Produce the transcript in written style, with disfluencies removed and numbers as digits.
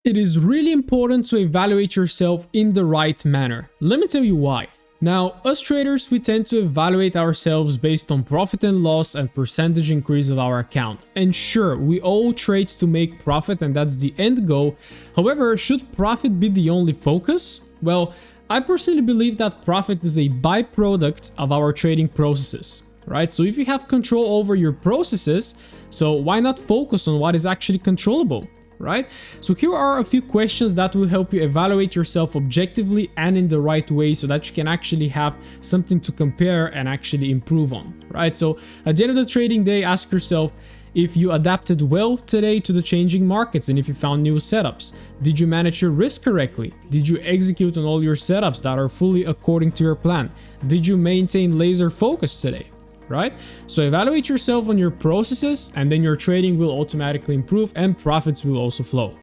It is really important to evaluate yourself in the right manner. Let me tell you why. Now, us traders, we tend to evaluate ourselves based on profit and loss and percentage increase of our account. And sure, we all trade to make profit and that's the end goal. However, should profit be the only focus? Well, I personally believe that profit is a byproduct of our trading processes, right? So if you have control over your processes, so why not focus on what is actually controllable? Right? So here are a few questions that will help you evaluate yourself objectively and in the right way so that you can actually have something to compare and actually improve on, right? So at the end of the trading day, ask yourself if you adapted well today to the changing markets and if you found new setups. Did you manage your risk correctly? Did you execute on all your setups that are fully according to your plan? Did you maintain laser focus today? Right? So evaluate yourself on your processes and then your trading will automatically improve and profits will also flow.